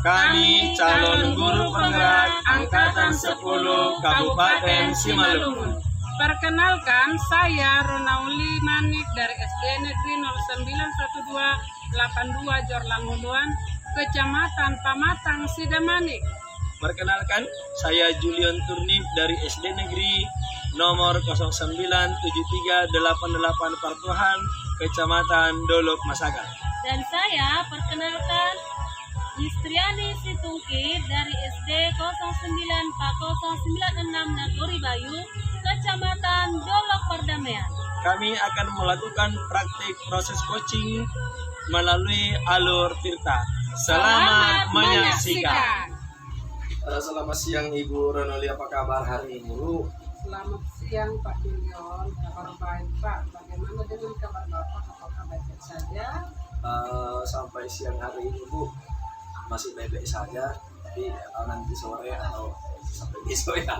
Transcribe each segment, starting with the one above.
Kami calon guru penggerak Angkatan 10 Kabupaten Simalungun. Perkenalkan, saya Ronauli Manik dari SD Negeri 091282 Jorlanguduan, Kecamatan Pamatang, Sidamanik. Perkenalkan, saya Julian Turnip dari SD Negeri nomor 097388 Partohan, Kecamatan Dolok Masakan. Dan saya perkenalkan Mistriani Situngki dari SD 094096 Nagori Bayu, Kecamatan Dolok Perdamaian. Kami akan melakukan praktik proses coaching melalui alur Tirta. Selamat menyaksikan. Selamat siang Ibu Renoli, apa kabar hari ini Bu? Selamat siang Pak Julian, kabar baik Pak. Bagaimana dengan kabar Bapak? Apakah baik saja? Sampai siang hari ini Bu masih baik-baik saja, tapi nanti sore atau sampai besok ya.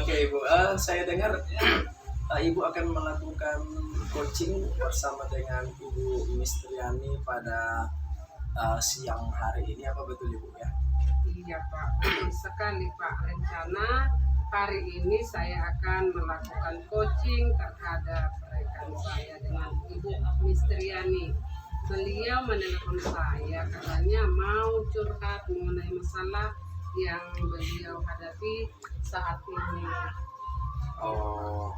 Oke Ibu, saya dengar Ibu akan melakukan coaching bersama dengan Ibu Mistriani pada siang hari ini, apa betul Ibu ya? Iya Pak, betul sekali Pak. Rencana hari ini saya akan melakukan coaching terhadap rekan saya dengan Ibu Mistriani. Beliau menelpon saya katanya mau curhat mengenai masalah yang beliau hadapi saat ini. Oh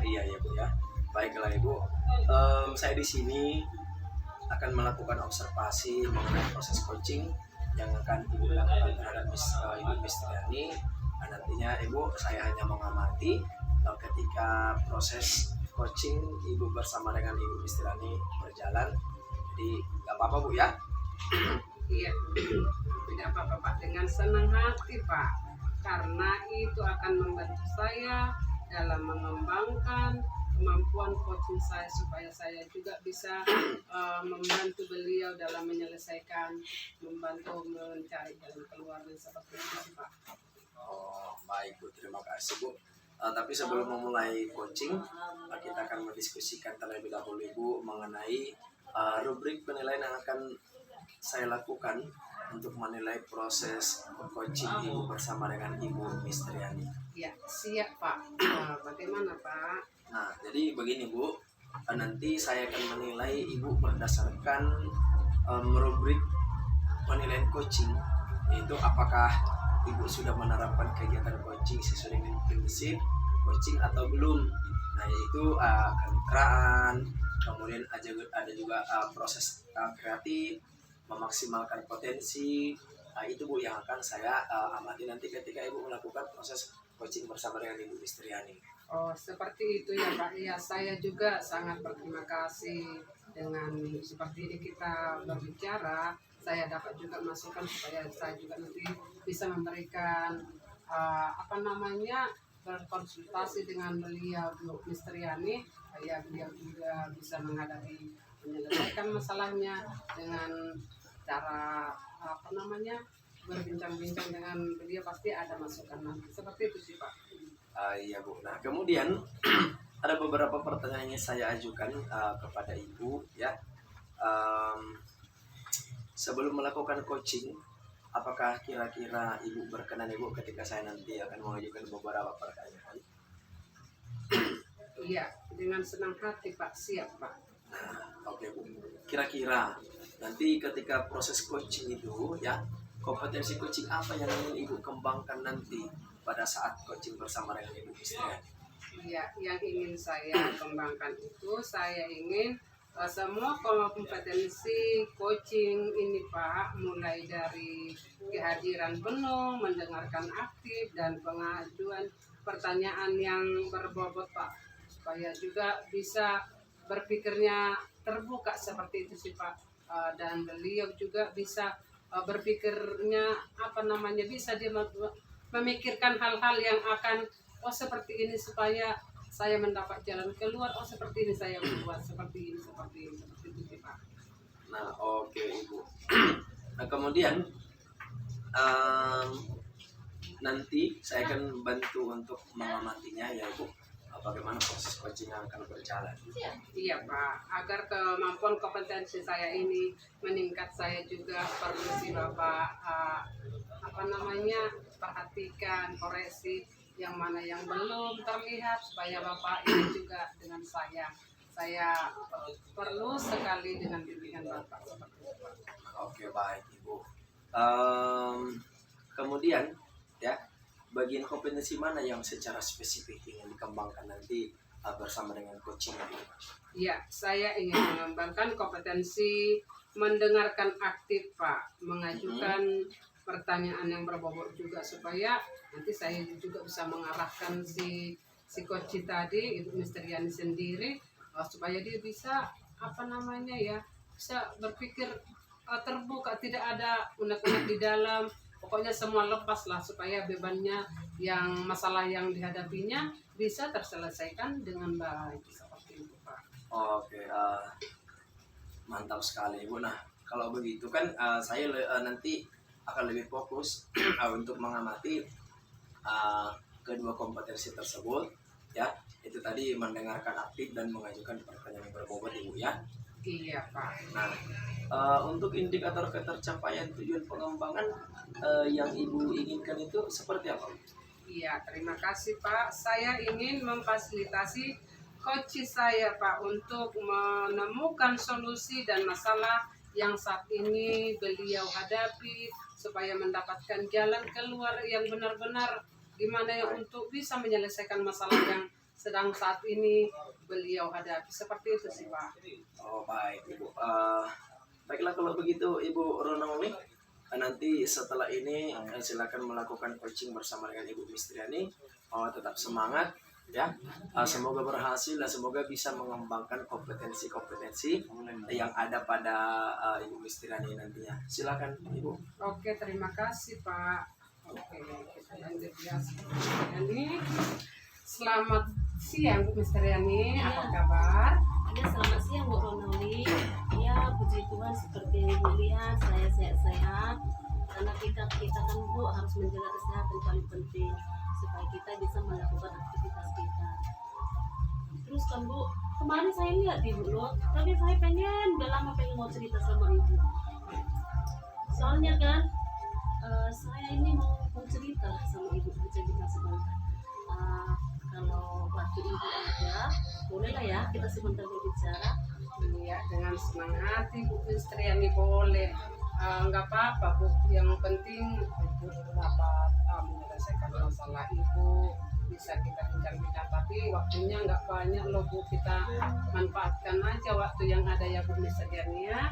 iya ya Bu ya. Baiklah Ibu, saya di sini akan melakukan observasi mengenai proses coaching yang akan Ibu lakukan terhadap Ibu Mistriani. Nantinya Ibu, saya hanya mengamati ketika proses coaching Ibu bersama dengan Ibu Mistriani berjalan. Jadi nggak apa-apa Bu ya? Iya, tidak apa-apa Pak, dengan senang hati Pak, karena itu akan membantu saya dalam mengembangkan kemampuan coaching saya supaya saya juga bisa membantu beliau dalam menyelesaikan, membantu mencari jalan keluar dan seperti itu Pak. Oh baik Bu, terima kasih Bu. Tapi sebelum memulai coaching, kita akan mendiskusikan terlebih dahulu Ibu mengenai rubrik penilaian yang akan saya lakukan untuk menilai proses coaching Ibu bersama dengan Ibu Mistriani. Ya, siap Pak. Bagaimana Pak? Nah, jadi begini Bu, nanti saya akan menilai Ibu berdasarkan rubrik penilaian coaching, yaitu apakah Ibu sudah menerapkan kegiatan coaching sesuai dengan prinsip coaching atau belum. Nah, yaitu kemitraan, kemudian ada juga proses kreatif, memaksimalkan potensi. Itu Bu yang akan saya amati nanti ketika Ibu melakukan proses coaching bersama dengan Ibu Mistriani. Oh, seperti itu ya Pak. Ya, saya juga sangat berterima kasih dengan seperti ini kita berbicara. Saya dapat juga masukan supaya saya juga nanti bisa memberikan berkonsultasi dengan beliau Bu Mistriani, supaya beliau juga bisa menyelesaikan masalahnya dengan cara berbincang-bincang dengan beliau, pasti ada masukan nanti. Seperti itu sih Pak. Iya Bu. Nah kemudian ada beberapa pertanyaan yang saya ajukan kepada Ibu ya. Sebelum melakukan coaching, apakah kira-kira Ibu berkenan Ibu ketika saya nanti akan mengajukan beberapa pertanyaan? Iya, dengan senang hati Pak, siap Pak. Nah, oke Bu. Kira-kira nanti ketika proses coaching itu ya, kompetensi coaching apa yang ingin Ibu kembangkan nanti pada saat coaching bersama dengan Ibu Mistriani? Iya, yang ingin saya kembangkan itu, saya ingin semua kompetensi coaching ini Pak, mulai dari kehadiran penuh, mendengarkan aktif, dan pengajuan pertanyaan yang berbobot Pak, supaya juga bisa berpikirnya terbuka seperti itu sih Pak. Dan beliau juga bisa berpikirnya bisa dia memikirkan hal-hal yang akan seperti ini supaya saya mendapat jalan keluar, seperti ini saya membuat seperti ini sih Pak. Nah oke Ibu. Nah kemudian nanti saya akan bantu untuk mengamatinya ya Ibu. bagaimana proses coaching yang akan berjalan. Iya Pak, agar kemampuan kompetensi saya ini meningkat, saya juga perlu sih Bapak perhatikan, koreksi yang mana yang belum terlihat supaya Bapak ini juga dengan saya perlu sekali dengan bimbingan Bapak seperti itu Pak. Oke, baik Ibu. Kemudian ya, bagian kompetensi mana yang secara spesifik ingin dikembangkan nanti bersama dengan coaching ini? Ya, saya ingin mengembangkan kompetensi mendengarkan aktif Pak, mengajukan pertanyaan yang berbobot juga supaya nanti saya juga bisa mengarahkan si coach tadi, Ibu Mistriani sendiri, supaya dia bisa bisa berpikir terbuka, tidak ada unek-unek di dalam. Pokoknya semua lepas lah supaya bebannya yang masalah yang dihadapinya bisa terselesaikan dengan baik seperti itu Pak. Oke, mantap sekali Ibu. Nah, kalau begitu kan saya nanti akan lebih fokus untuk mengamati kedua kompetensi tersebut ya. Itu tadi mendengarkan aktif dan mengajukan pertanyaan yang berbobot Ibu ya. Iya Pak. Nah, untuk indikator ketercapaian tujuan pengembangan yang Ibu inginkan itu seperti apa? Iya, terima kasih Pak. Saya ingin memfasilitasi coach saya Pak untuk menemukan solusi dan masalah yang saat ini beliau hadapi supaya mendapatkan jalan keluar yang benar-benar gimana ya untuk bisa menyelesaikan masalah yang sedang saat ini beliau hadapi. Seperti itu sih Pak. Oh baik Ibu. Baiklah kalau begitu Ibu Ronauli, nanti setelah ini silakan melakukan coaching bersama dengan Ibu Mistriani. Tetap semangat ya. Semoga berhasil dan semoga bisa mengembangkan kompetensi-kompetensi yang ada pada Ibu Mistriani nantinya. Silakan Ibu. Oke, terima kasih Pak. Oke, kita lanjut ya. Ini selamat siang Bu Mistriani, apa kabar? Ya, selamat siang Bu Ronauli. Ya, puji Tuhan seperti yang Ibu lihat, saya sehat-sehat. Karena kita kan Bu harus menjaga kesehatan paling penting supaya kita bisa melakukan aktivitas kita. Terus kan Bu, kemarin saya lihat di blog, tapi saya udah lama pengen mau cerita sama Ibu. Soalnya kan saya ini mau cerita sama Ibu, cerita sebentar. Kalau waktu Ibu ada, bolehlah ya kita sebentar berbicara. Iya, dengan senang hati Bu Mistriani boleh. Nggak apa-apa Bu, yang penting Ibu dapat menyelesaikan masalah Ibu, bisa kita bincang-bincang, tapi waktunya nggak banyak loh Bu, kita manfaatkan aja waktu yang ada ya Bu Mistriani ya.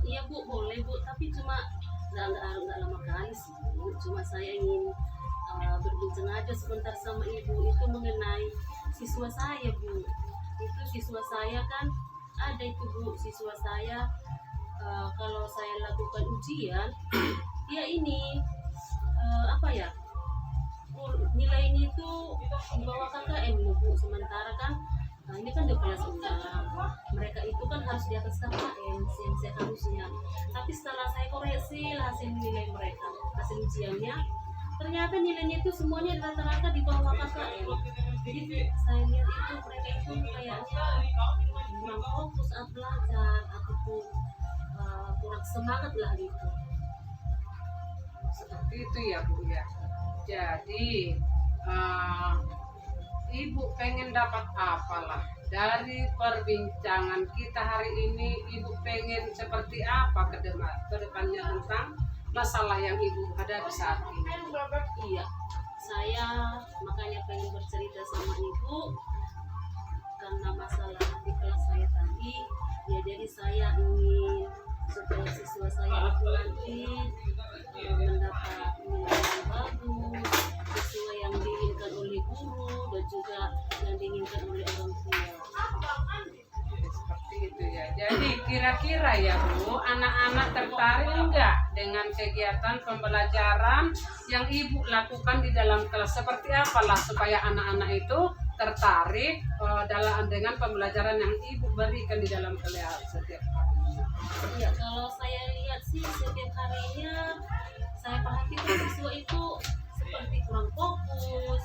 Iya Bu, boleh Bu, tapi cuma nggak lama kali sih Bu. Cuma saya ingin berbincang aja sebentar sama Ibu itu mengenai siswa saya Bu. Itu siswa saya kan ada itu Bu, siswa saya kalau saya lakukan ujian dia ini nilainya itu di bawah KKM Bu. Sementara kan ini kan di kelas 6, mereka itu kan harus di atas KKM yang harusnya. Tapi setelah saya koreksi hasil nilai mereka, hasil ujiannya, ternyata nilainya itu semuanya rata-rata di bawah KKM. Jadi saya lihat itu mereka itu kayaknya kurang fokus saat belajar ataupun kurang semangat lah gitu. Seperti itu ya Bu ya. Jadi Ibu pengen dapat apalah dari perbincangan kita hari ini? Ibu pengen seperti apa ke depannya tentang masalah yang Ibu hadapi saat ini? Iya, saya makanya pengen bercerita sama Ibu karena masalah di kelas saya tadi. Ya, jadi saya ingin supaya siswa saya itu nanti mendapat nilai yang bagus sesuai yang diinginkan oleh guru dan juga yang diinginkan oleh orang tua. Seperti itu ya. Jadi kira-kira ya Bu, anak-anak tertarik enggak dengan kegiatan pembelajaran yang Ibu lakukan di dalam kelas? Seperti apalah supaya anak-anak itu tertarik dengan pembelajaran yang Ibu berikan di dalam kelas setiap hari? Ya, kalau saya lihat sih setiap harinya saya perhatikan siswa itu seperti kurang fokus,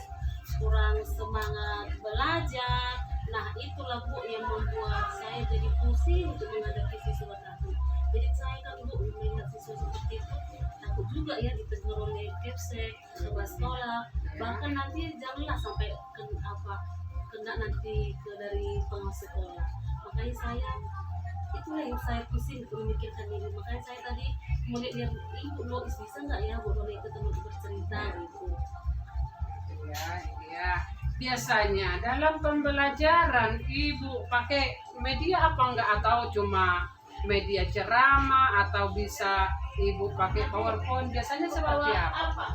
kurang semangat belajar. Nah itulah Bu yang membuat saya jadi pusing untuk menghadapi siswa tadi. Jadi saya kan Bu melihat siswa seperti itu takut juga ya ditegur oleh Kepsek, kepala sekolah, bahkan nanti janganlah sampai kena nanti dari pengawas sekolah. Makanya saya itulah yang saya pusing memikirkan ini. Makanya saya tadi melihat ibu Lois bisa nggak ya Bu boleh ketemu bercerita gitu. Iya. Biasanya dalam pembelajaran ibu pakai media apa enggak, atau cuma media ceramah, atau bisa ibu pakai PowerPoint, biasanya seperti apa?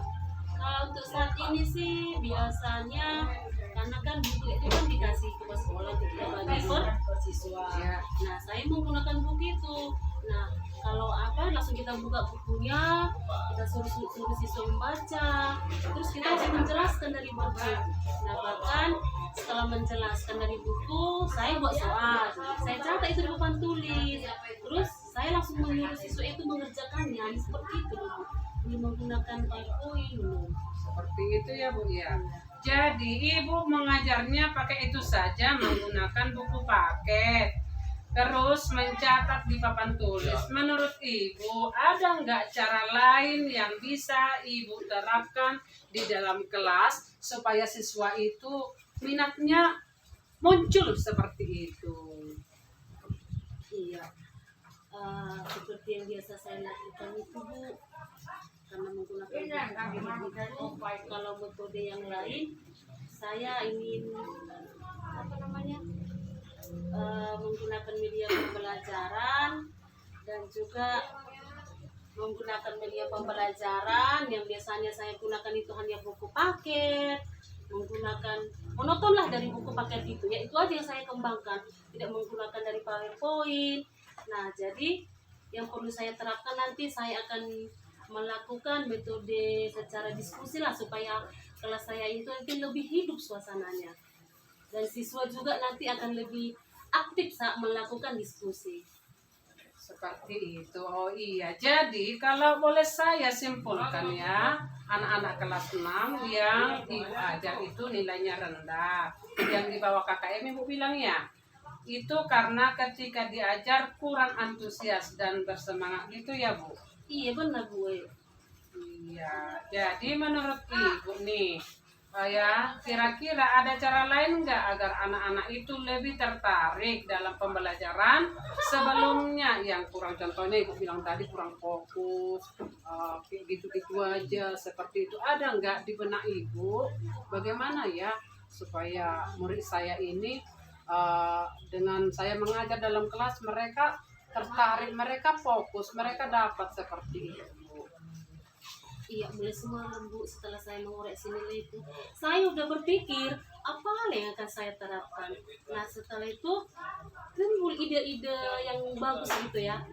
Kalau untuk saat ini sih biasanya karena kan buku itu kan dikasih ke sekolah untuk kita bagi per siswa. Ya. Nah saya menggunakan buku itu. Nah kalau langsung kita buka bukunya, kita suruh siswa membaca, terus kita harus menjelaskan dari buku. Nah bahkan setelah menjelaskan dari buku, saya buat soal, saya catat itu di papan tulis, terus saya langsung menyuruh siswa itu mengerjakannya. Seperti itu Bu, ini menggunakan PowerPoint dulu. Seperti itu ya Bu ya. Jadi ibu mengajarnya pakai itu saja, menggunakan buku paket, terus mencatat di papan tulis. Menurut ibu ada nggak cara lain yang bisa ibu terapkan di dalam kelas supaya siswa itu minatnya muncul seperti itu? Iya, seperti yang biasa saya lakukan itu Bu, karena menggunakan kalau metode yang lain saya ingin menggunakan media pembelajaran, dan juga menggunakan media pembelajaran yang biasanya saya gunakan itu hanya buku paket, menggunakan monotonlah dari buku paket itu ya, itu aja yang saya kembangkan, tidak menggunakan dari PowerPoint. Nah jadi yang perlu saya terapkan nanti, saya akan melakukan metode secara diskusi lah supaya kelas saya itu nanti lebih hidup suasananya, dan siswa juga nanti akan lebih aktif saat melakukan diskusi. Seperti itu. Oh iya, jadi kalau boleh saya simpulkan ya, anak-anak kelas 6 yang ibu ajar itu nilainya rendah, yang di bawah KKM ibu bilang ya, itu karena ketika diajar kurang antusias dan bersemangat gitu ya Bu? Iya benar Bu. Iya, jadi menurut ibu nih, ya kira-kira ada cara lain nggak agar anak-anak itu lebih tertarik dalam pembelajaran sebelumnya yang kurang, contohnya ibu bilang tadi kurang fokus, kayak gitu-gitu aja seperti itu, ada nggak di benak ibu bagaimana ya supaya murid saya ini dengan saya mengajar dalam kelas mereka tertarik, mereka fokus, mereka dapat seperti itu. Iya, mulai semalam Bu, setelah saya mengoreksi nilai itu, saya udah berpikir apa hal yang akan saya terapkan. Nah setelah itu timbul ide-ide yang bagus gitu ya.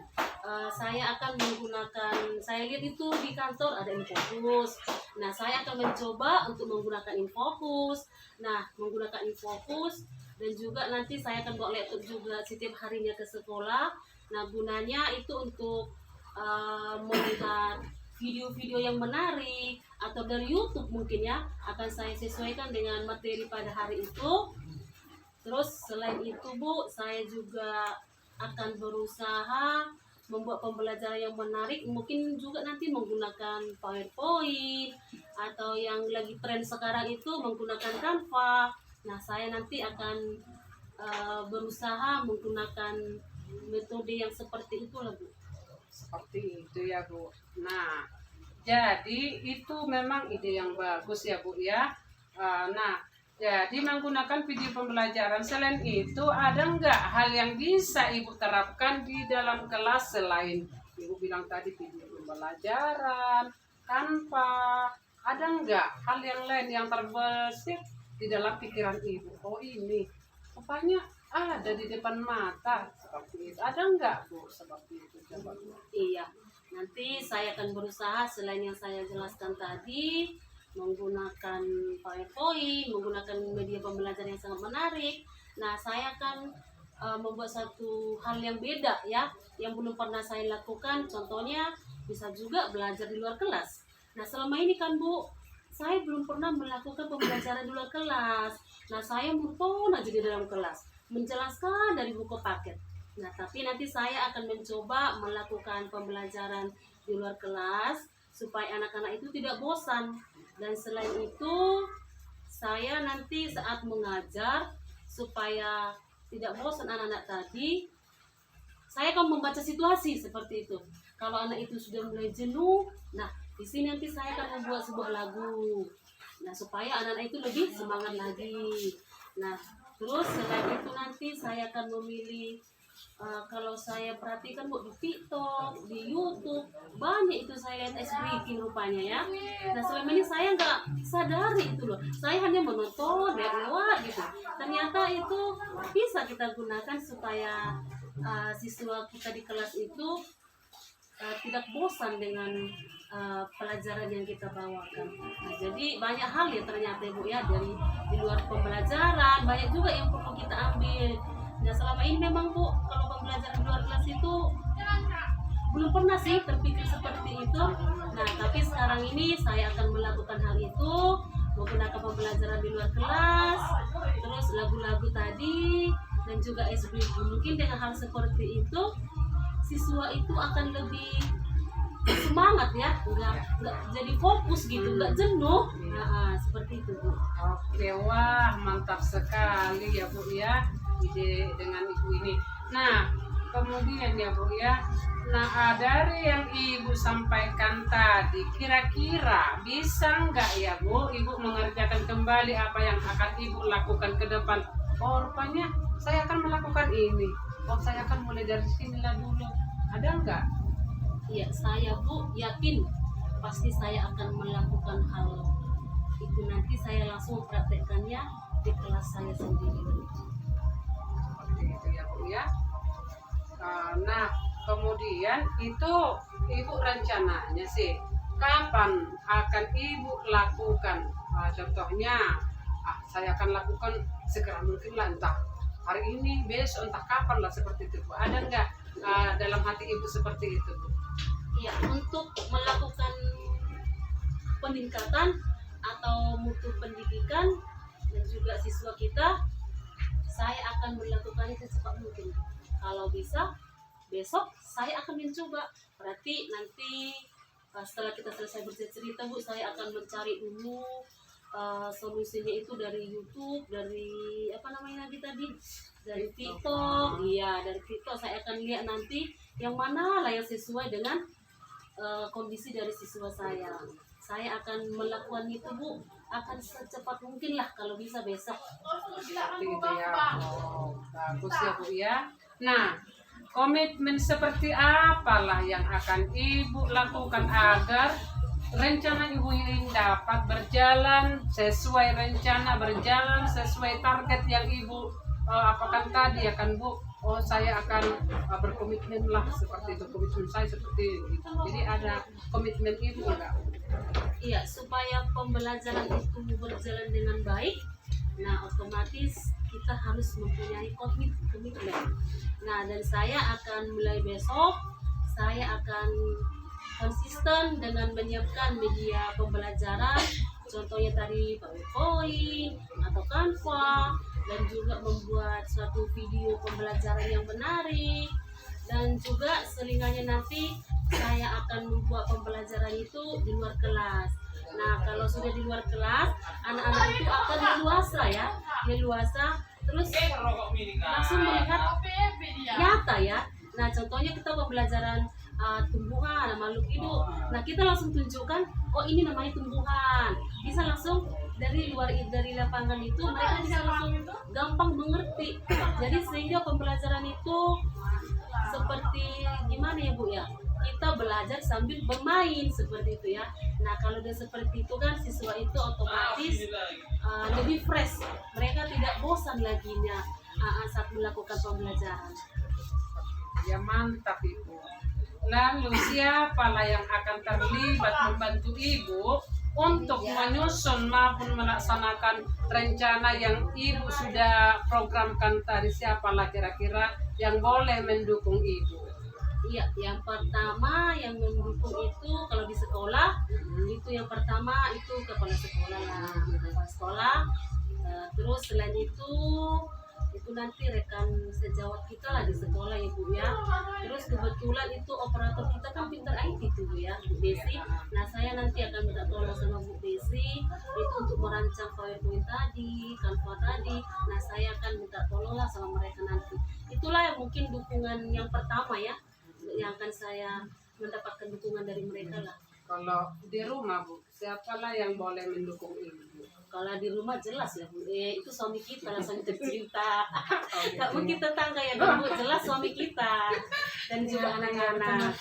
Saya akan menggunakan, saya lihat itu di kantor ada Infocus. Nah saya akan mencoba untuk menggunakan Infocus. Nah menggunakan Infocus, dan juga nanti saya akan bawa laptop juga setiap harinya ke sekolah. Nah gunanya itu untuk melihat video-video yang menarik, atau dari YouTube mungkin ya, akan saya sesuaikan dengan materi pada hari itu. Terus selain itu Bu, saya juga akan berusaha membuat pembelajaran yang menarik, mungkin juga nanti menggunakan PowerPoint, atau yang lagi tren sekarang itu menggunakan Canva. Nah saya nanti akan berusaha menggunakan metode yang seperti itulah Bu. Seperti itu ya Bu. Nah, jadi itu memang ide yang bagus ya Bu ya. Nah, jadi menggunakan video pembelajaran. Selain itu, ada nggak hal yang bisa Ibu terapkan di dalam kelas selain Ibu bilang tadi video pembelajaran, tanpa, ada nggak hal yang lain yang terbesit di dalam pikiran Ibu? Oh ini, rupanya ada di depan mata seperti itu. Ada nggak Bu seperti itu? Coba Bu. Iya, nanti saya akan berusaha selain yang saya jelaskan tadi, menggunakan PowerPoint, menggunakan media pembelajaran yang sangat menarik. Nah saya akan membuat satu hal yang beda ya, yang belum pernah saya lakukan. Contohnya bisa juga belajar di luar kelas. Nah selama ini kan Bu, saya belum pernah melakukan pembelajaran di luar kelas. Nah, saya monoton aja di dalam kelas, menjelaskan dari buku paket. Nah, tapi nanti saya akan mencoba melakukan pembelajaran di luar kelas supaya anak-anak itu tidak bosan. Dan selain itu, saya nanti saat mengajar supaya tidak bosan anak-anak tadi, saya akan membaca situasi seperti itu. Kalau anak itu sudah mulai jenuh, nah di sini nanti saya akan membuat sebuah lagu. Nah, supaya anak-anak itu lebih semangat lagi. Nah, terus selain itu nanti saya akan memilih kalau saya perhatikan Bu di TikTok, di YouTube, banyak itu saya lihat breaking rupanya ya. Nah, selama ini saya nggak sadari itu loh. Saya hanya menonton lewat gitu. Ternyata itu bisa kita gunakan supaya siswa kita di kelas itu tidak bosan dengan pelajaran yang kita bawakan. Nah, jadi banyak hal ya ternyata Bu ya, dari di luar pembelajaran banyak juga yang perlu kita ambil. Nah, selama ini memang Bu, kalau pembelajaran di luar kelas itu belum pernah sih terpikir seperti itu. Nah, tapi sekarang ini saya akan melakukan hal itu, menggunakan pembelajaran di luar kelas, terus lagu-lagu tadi, dan juga SBG. Mungkin dengan hal seperti itu, siswa itu akan lebih semangat ya, nggak jadi fokus gitu, nggak jenuh. Nah, seperti itu Bu. Oke, wah mantap sekali ya Bu ya, ide dengan Ibu ini. Nah, kemudian ya Bu ya, nah dari yang Ibu sampaikan tadi, kira-kira bisa nggak ya Bu, Ibu mengerjakan kembali apa yang akan Ibu lakukan ke depan? Oh, rupanya saya akan melakukan ini. Oh, saya akan mulai dari sinilah dulu. Ada nggak? Iya, saya Bu yakin pasti saya akan melakukan hal itu. Nanti saya langsung praktekkannya di kelas saya sendiri. Seperti itu ya Bu ya. Nah, kemudian itu Ibu rencananya sih kapan akan Ibu lakukan? Contohnya, saya akan lakukan segera mungkin lah, entah hari ini, besok, entah kapan lah, seperti itu Bu. Ada nggak dalam hati Ibu seperti itu Bu? Iya, untuk melakukan peningkatan atau mutu pendidikan dan juga siswa kita, saya akan melakukannya secepat mungkin. Kalau bisa, besok saya akan mencoba. Berarti nanti setelah kita selesai bercerita Bu, saya akan mencari dulu solusinya itu dari YouTube, dari apa namanya lagi tadi, dari TikTok. Iya, dari TikTok saya akan lihat nanti yang mana lah yang sesuai dengan kondisi dari siswa saya. Saya akan melakukan itu Bu, akan secepat mungkin lah, kalau bisa besok. Seperti itu ya. Oh, bagus ya Bu ya. Nah, komitmen seperti apalah yang akan Ibu lakukan agar rencana Ibu ini dapat berjalan sesuai rencana, berjalan sesuai target yang Ibu apakan tadi ya kan Bu? Oh, saya akan berkomitmen lah seperti itu, komitmen saya seperti itu. Jadi ada komitmen Ibu enggak? Iya, supaya pembelajaran itu berjalan dengan baik, nah otomatis kita harus mempunyai komitmen. Nah, dan saya akan mulai besok, saya akan konsisten dengan menyiapkan media pembelajaran, contohnya tadi PowerPoint atau Canva, dan juga membuat suatu video pembelajaran yang menarik. Dan juga selingannya nanti saya akan membuat pembelajaran itu di luar kelas. Nah, kalau sudah di luar kelas, anak-anak itu akan leluasa ya, leluasa, terus langsung melihat nyata ya. Nah, contohnya kita pembelajaran tumbuhan, makhluk hidup. Nah, kita langsung tunjukkan, oh ini namanya tumbuhan. Bisa langsung dari luar, dari lapangan itu mereka bisa langsung gampang mengerti. Jadi sehingga pembelajaran itu seperti gimana ya Bu ya, kita belajar sambil bermain seperti itu ya. Nah, kalau udah seperti itu kan siswa itu otomatis lebih fresh, mereka tidak bosan lagi saat melakukan pembelajaran. Ya, mantap Ibu. Lalu siapalah yang akan terlibat membantu Ibu untuk menyusun maupun melaksanakan rencana yang Ibu sudah programkan tadi? Siapalah kira-kira yang boleh mendukung Ibu? Iya, yang pertama yang mendukung itu kalau di sekolah itu yang pertama itu kepala sekolah lah, kepala sekolah. Terus selain itu nanti rekan sejawat kita lah di sekolah ya Bu ya. Terus kebetulan itu operator kita kan pintar IT tuh Bu ya, Bu Desi. Nah saya nanti akan minta tolong sama Bu Desi itu untuk merancang PowerPoint tadi, Canva tadi. Nah saya akan minta tolong lah sama mereka nanti. Itulah yang mungkin dukungan yang pertama ya, yang akan saya mendapatkan dukungan dari mereka lah. Kalau di rumah Bu, siapalah yang boleh mendukung Ibu? Kalau di rumah jelas ya Bu, itu suami kita langsung tercinta. Gak mungkin tetangga ya Bu, jelas suami kita dan juga anak-anak.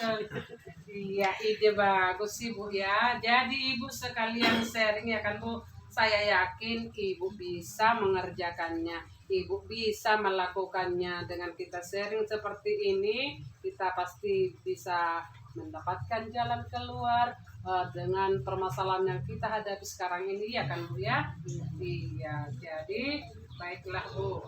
Iya, ide bagus sih Bu ya. Jadi Ibu sekalian sharing ya kan Bu. Saya yakin Ibu bisa mengerjakannya. Ibu bisa melakukannya. Dengan kita sharing seperti ini, kita pasti bisa mendapatkan jalan keluar dengan permasalahan yang kita hadapi sekarang ini ya kan Bu ya. Iya, jadi baiklah Bu.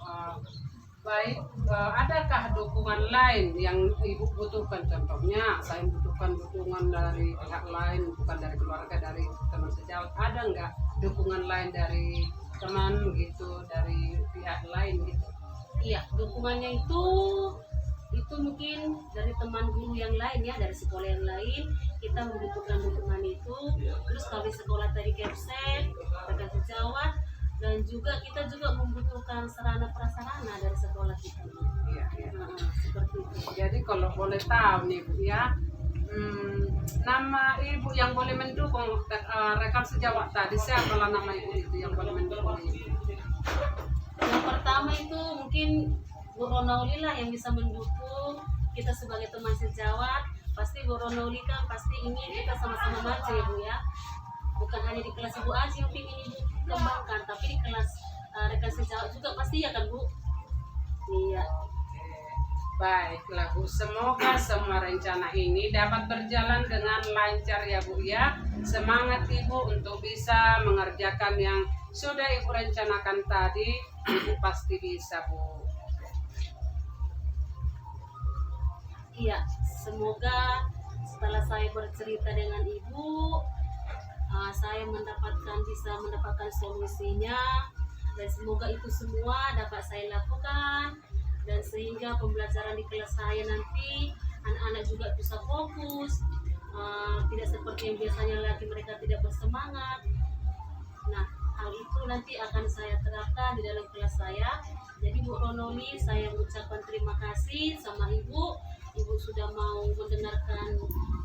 Baik, adakah dukungan lain yang Ibu butuhkan? Contohnya saya butuhkan dukungan dari pihak lain, bukan dari keluarga, dari teman sejawat. Ada nggak dukungan lain dari teman gitu, dari pihak lain gitu? Iya, dukungannya itu mungkin dari teman guru yang lain ya, dari sekolah yang lain kita membutuhkan dukungan itu. Terus kalau di sekolah tadi Kepsek, rekan sejawat, dan juga kita juga membutuhkan sarana prasarana dari sekolah kita. Iya, iya. Seperti itu. Jadi kalau boleh tahu nih Bu ya, nama Ibu yang boleh mendukung rekan sejawat tadi, siapalah nama Ibu itu yang boleh mendukung Ibu? Yang pertama itu mungkin Bu Ronauli lah yang bisa mendukung kita sebagai teman sejawat. Pasti Bu Ronauli kan pasti ingin kita sama-sama maju ya Bu ya. Bukan hanya di kelas Ibu aja yang ingin Ibu kembangkan, tapi di kelas rekan sejawat juga pasti ya kan Bu? Iya. Baiklah Bu, semoga semua rencana ini dapat berjalan dengan lancar ya Bu ya. Semangat Ibu untuk bisa mengerjakan yang sudah Ibu rencanakan tadi. Ibu pasti bisa Bu. Iya, semoga setelah saya bercerita dengan Ibu, saya bisa mendapatkan solusinya, dan semoga itu semua dapat saya lakukan, dan sehingga pembelajaran di kelas saya nanti anak-anak juga bisa fokus, tidak seperti yang biasanya lagi mereka tidak bersemangat. Nah, hal itu nanti akan saya terapkan di dalam kelas saya. Jadi Bu Ronauli, saya mengucapkan terima kasih sama Ibu. Ibu sudah mau mendengarkan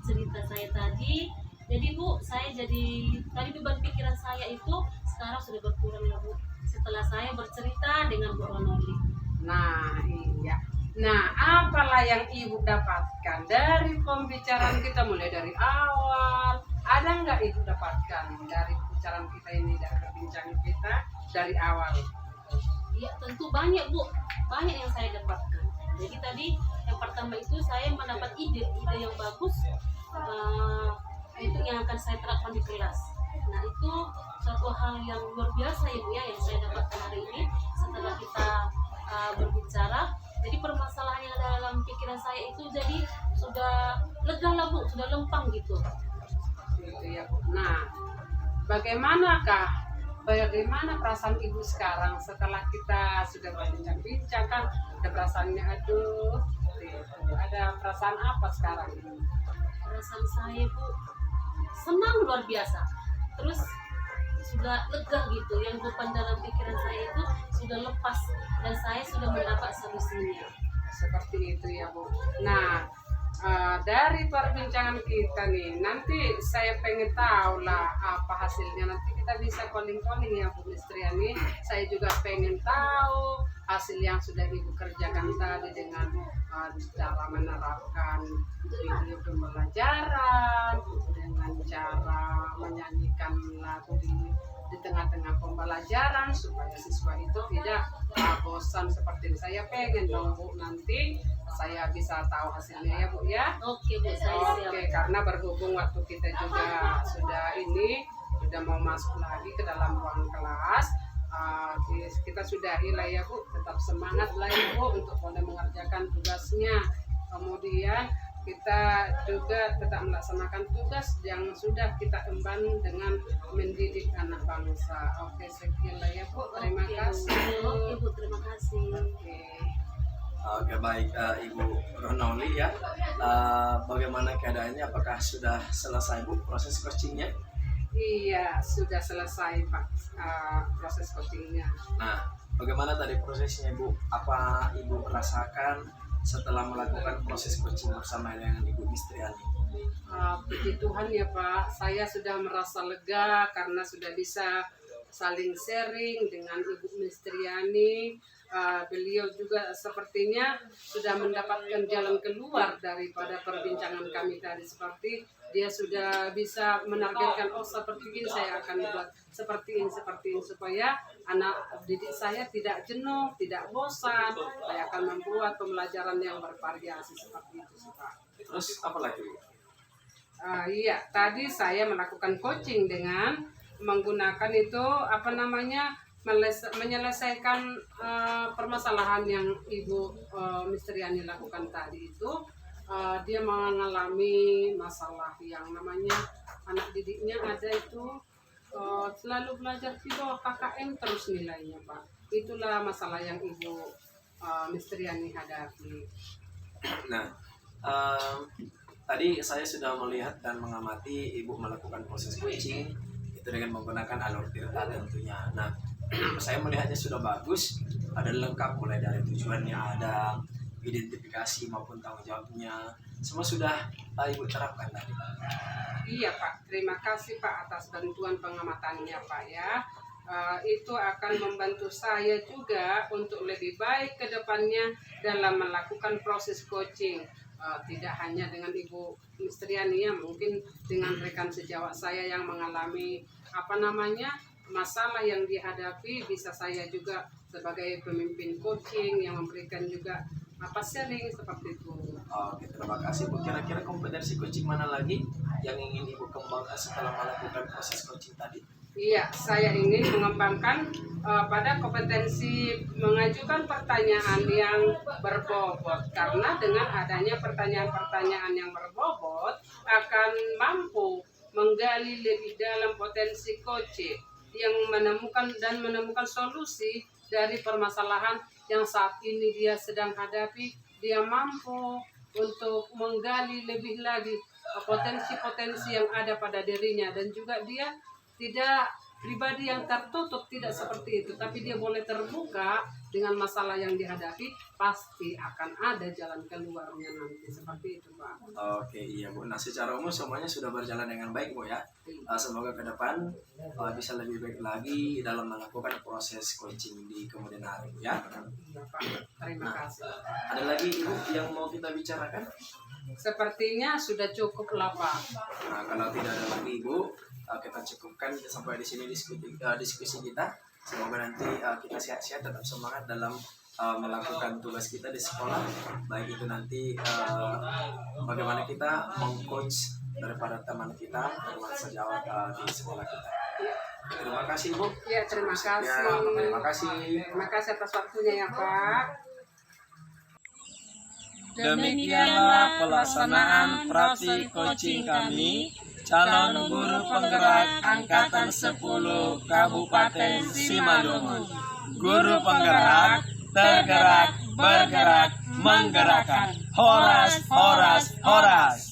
cerita saya tadi. Jadi Bu, saya tadi beban pikiran saya itu sekarang sudah berkurang lah Bu, setelah saya bercerita dengan Bu Ronauli. Nah iya. Nah apalah yang Ibu dapatkan dari pembicaraan kita mulai dari awal? Ada nggak Ibu dapatkan dari pembicaraan kita ini, dari perbincangan kita dari awal? Iya tentu banyak Bu, banyak yang saya dapatkan. Jadi tadi yang pertama itu saya mendapat ide yang bagus, itu yang akan saya terapkan di kelas. Nah itu suatu hal yang luar biasa ya Bu ya, yang saya dapatkan hari ini setelah kita berbicara. Jadi permasalahan yang ada dalam pikiran saya itu jadi sudah lega lah Bu, sudah lempang gitu. Gitu ya Bu. Nah bagaimana perasaan Ibu sekarang setelah kita sudah berbincang-bincang kan? Ada perasaannya, aduh gitu. Ada perasaan apa sekarang ini? Perasaan saya Bu senang luar biasa, terus sudah lega gitu, yang beban dalam pikiran saya itu sudah lepas dan saya sudah mendapat solusinya. Seperti itu ya Bu. Nah dari perbincangan kita nih, nanti saya pengen tahu lah apa hasilnya. Nanti kita bisa calling ya Bu Listriani. Saya juga pengen tahu hasil yang sudah Ibu kerjakan tadi dengan cara menerapkan video pembelajaran, dengan cara menyanyikan lagu di tengah-tengah pembelajaran supaya siswa itu tidak bosan seperti ini. Saya pengen dong Bu, nanti saya bisa tahu hasilnya ya Bu ya. Oke Bu, saya siap. Oke, karena berhubung waktu kita juga sudah mau masuk lagi ke dalam ruang kelas, kita sudahi lah ya Bu. Tetap semangat lah ya Bu untuk boleh mengerjakan tugasnya. Kemudian kita juga tetap melaksanakan tugas yang sudah kita emban dengan mendidik anak bangsa. Oke, sekian lah ya Bu. Terima kasih. Oke Bu, terima kasih. Oke. Oke, baik Ibu Ronoli ya. Bagaimana keadaannya? Apakah sudah selesai Bu proses coachingnya? Iya, sudah selesai Pak proses coachingnya. Nah, bagaimana tadi prosesnya Bu? Apa Ibu rasakan setelah melakukan proses coaching bersama dengan Ibu Mistriani? Puji Tuhan ya Pak, saya sudah merasa lega karena sudah bisa saling sharing dengan Ibu Mistriani. Beliau juga sepertinya sudah mendapatkan jalan keluar daripada perbincangan kami tadi, seperti dia sudah bisa menargetkan, oh seperti ini saya akan buat seperti ini supaya anak didik saya tidak jenuh, tidak bosan. Saya akan membuat pembelajaran yang bervariasi seperti itu sih Pak. Terus apa lagi Bu? Iya, tadi saya melakukan coaching dengan menggunakan itu menyelesaikan permasalahan yang Ibu Mistriani lakukan tadi itu. Dia mengalami masalah yang namanya anak didiknya ada itu selalu belajar di bawah KKM terus nilainya Pak. Itulah masalah yang Ibu Mistriani hadapi. Nah, tadi saya sudah melihat dan mengamati Ibu melakukan proses coaching itu dengan menggunakan alur tirta tentunya. Nah, saya melihatnya sudah bagus, ada lengkap mulai dari tujuannya ada, identifikasi maupun tanggung jawabnya, semua sudah Ibu terapkan tadi. Iya Pak, terima kasih Pak atas bantuan pengamatannya Pak ya. Itu akan membantu saya juga untuk lebih baik ke depannya dalam melakukan proses coaching. Tidak hanya dengan Ibu Mistriani ya, mungkin dengan rekan sejawat saya yang mengalami masalah yang dihadapi, bisa saya juga sebagai pemimpin coaching yang memberikan juga sharing seperti itu. Oke, terima kasih Bu. Kira-kira kompetensi coaching mana lagi yang ingin Ibu kembangkan setelah melakukan proses coaching tadi? Iya, saya ingin mengembangkan pada kompetensi mengajukan pertanyaan yang berbobot, karena dengan adanya pertanyaan-pertanyaan yang berbobot akan mampu menggali lebih dalam potensi coaching yang menemukan solusi dari permasalahan yang saat ini dia sedang hadapi. Dia mampu untuk menggali lebih lagi potensi-potensi yang ada pada dirinya, dan juga dia tidak pribadi yang tertutup, tidak seperti itu, tapi dia boleh terbuka dengan masalah yang dihadapi, pasti akan ada jalan keluarnya nanti, seperti itu Pak. Oke, iya Bu. Nah, secara umum semuanya sudah berjalan dengan baik Bu ya. Semoga ke depan bisa lebih baik lagi dalam melakukan proses coaching di kemudian hari Bu ya. Iya Pak, terima kasih. Ada lagi Ibu yang mau kita bicarakan? Sepertinya sudah cukup lah Pak. Nah, kalau tidak ada lagi Ibu, kita cukupkan sampai di sini diskusi kita. Semoga nanti kita sehat-sehat, tetap semangat dalam melakukan tugas kita di sekolah, baik itu nanti bagaimana kita meng-coach daripada teman kita, teman sejawat di sekolah kita. Terima kasih Bu. Ya, terima kasih. Terima kasih. Terima kasih atas waktunya ya Pak. Demikianlah pelaksanaan praktik coaching kami, calon guru penggerak Angkatan 10 Kabupaten Simalungun. Guru penggerak, tergerak, bergerak, menggerakkan. Horas, horas, horas.